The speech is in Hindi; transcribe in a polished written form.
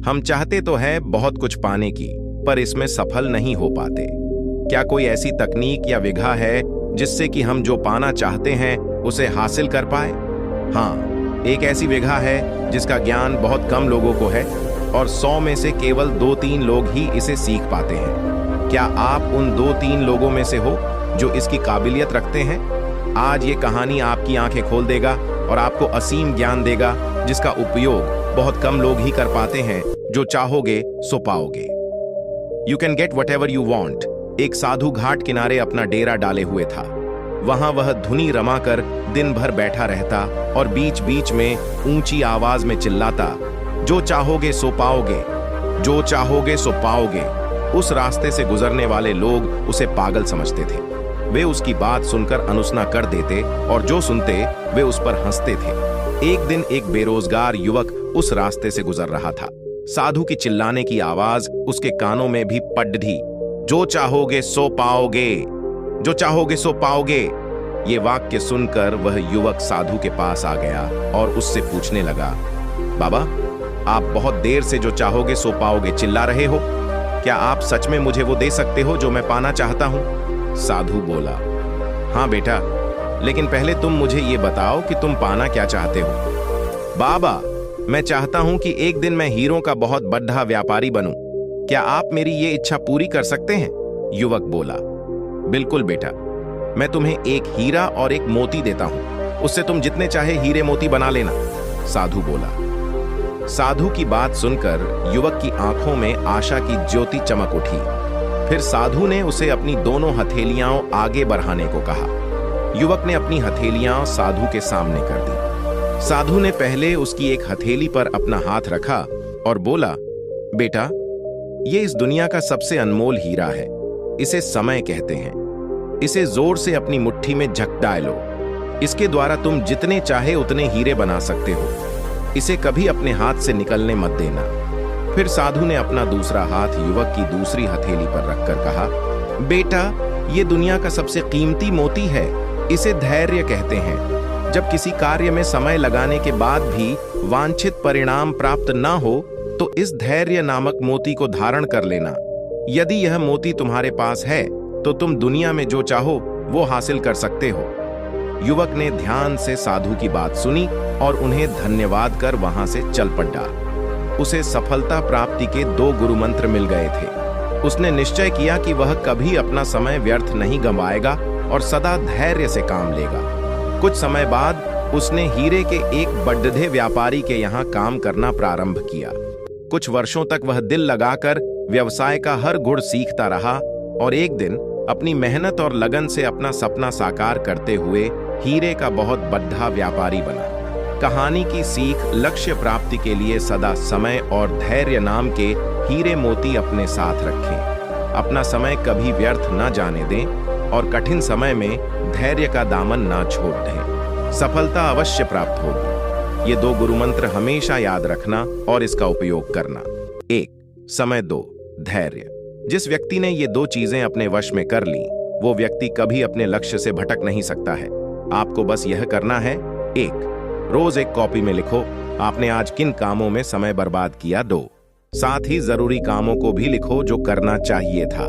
हम चाहते तो है बहुत कुछ पाने की, पर इसमें सफल नहीं हो पाते। क्या कोई ऐसी तकनीक या विधा है जिससे कि हम जो पाना चाहते हैं उसे हासिल कर पाए? हाँ, एक ऐसी विधा है जिसका ज्ञान बहुत कम लोगों को है और 100 में से केवल 2-3 लोग ही इसे सीख पाते हैं। क्या आप उन 2-3 लोगों में से हो जो इसकी काबिलियत रखते हैं? आज ये कहानी आपकी आंखें खोल देगा और आपको असीम ज्ञान देगा जिसका उपयोग बहुत कम लोग ही कर पाते हैं। जो चाहोगे सो पाओगे। You can get what ever you want. एक साधु घाट किनारे अपना डेरा डाले हुए था। वहां वह धुनी रमाकर दिन भर बैठा रहता और बीच बीच में ऊंची आवाज में चिल्लाता, जो चाहोगे सो पाओगे, जो चाहोगे सो पाओगे। उस रास्ते से गुजरने वाले लोग उसे पागल समझते थे। वे उसकी बात सुनकर अनुसना कर देते और जो सुनते वे उस पर हंसते थे। एक दिन एक बेरोजगार युवक उस रास्ते से गुजर रहा था। साधु की चिल्लाने की आवाज उसके कानों में भी पड़ ढी। जो चाहोगे सो पाओगे, जो चाहोगे सो पाओगे। ये वाक्य सुनकर वह युवक साधु के पास आ गया और उससे पूछने लगा, बाबा, आप बहुत देर से जो चाहोगे सो पाओगे चिल्ला रहे हो। क्या आप सच में मुझे वो दे सकते हो जो मैं पाना चाहता हूं? साधु बोला, हाँ बेटा, लेकिन पहले तुम मुझे ये बताओ कि तुम पाना क्या चाहते हो। बाबा, मैं चाहता हूं कि एक दिन मैं हीरों का बहुत बड़ा व्यापारी बनूं। क्या आप मेरी ये इच्छा पूरी कर सकते हैं? युवक बोला, बिल्कुल बेटा, मैं तुम्हें एक हीरा और एक मोती देता हूं। उससे तुम जितने चाहे हीरे मोती बना लेना। साधु बोला। साधु की बात सुनकर युवक की आंखों में आशा की ज्योति चमक उठी। फिर साधु ने उसे अपनी दोनों हथेलियां आगे बढ़ाने को कहा। युवक ने अपनी हथेलियां साधु के सामने कर दी। साधु ने पहले उसकी एक हथेली पर अपना हाथ रखा और बोला, बेटा, ये इस दुनिया का सबसे अनमोल हीरा है। इसे समय कहते हैं। इसे जोर से अपनी मुट्ठी में झकटा लो। इसके द्वारा तुम जितने चाहे उतने हीरे बना सकते हो। इसे कभी अपने हाथ से निकलने मत देना। फिर साधु ने अपना दूसरा हाथ युवक की दूसरी हथेली पर रखकर कहा, बेटा, ये दुनिया का सबसे कीमती मोती है। इसे धैर्य कहते हैं। जब किसी कार्य में समय लगाने के बाद भी वांछित परिणाम प्राप्त ना हो तो इस धैर्य नामक मोती को धारण कर लेना। यदि यह मोती तुम्हारे पास है तो तुम दुनिया में जो चाहो वो हासिल कर सकते हो। युवक ने ध्यान से साधु की बात सुनी और उन्हें धन्यवाद कर वहां से चल पड़ा। उसे सफलता प्राप्ति के 2 गुरु मंत्र मिल गए थे। उसने निश्चय किया कि वह कभी अपना समय व्यर्थ नहीं गंवाएगा और सदा धैर्य से काम लेगा। कुछ समय बाद उसने हीरे के एक बड़े व्यापारी के यहाँ काम करना प्रारंभ किया। कुछ वर्षों तक वह दिल लगाकर व्यवसाय का हर गुण सीखता रहा और एक दिन अपनी मेहनत और लगन से अपना सपना साकार करते हुए हीरे का बहुत बड़ा व्यापारी बना। कहानी की सीख, लक्ष्य प्राप्ति के लिए सदा समय और धैर्य नाम के हीरे मोती अपने साथ रखें। अपना समय कभी व्यर्थ न जाने दें और कठिन समय में धैर्य का दामन ना छोड़ दें। सफलता अवश्य प्राप्त होगी। ये 2 गुरु मंत्र हमेशा याद रखना और इसका उपयोग करना। 1. समय। 2. धैर्य। जिस व्यक्ति ने ये 2 चीजें अपने वश में कर ली, वो व्यक्ति कभी अपने लक्ष्य से भटक नहीं सकता है। आपको बस यह करना है। 1. रोज एक कॉपी में लिखो आपने आज किन कामों में समय बर्बाद किया। 2. साथ ही जरूरी कामों को भी लिखो जो करना चाहिए था।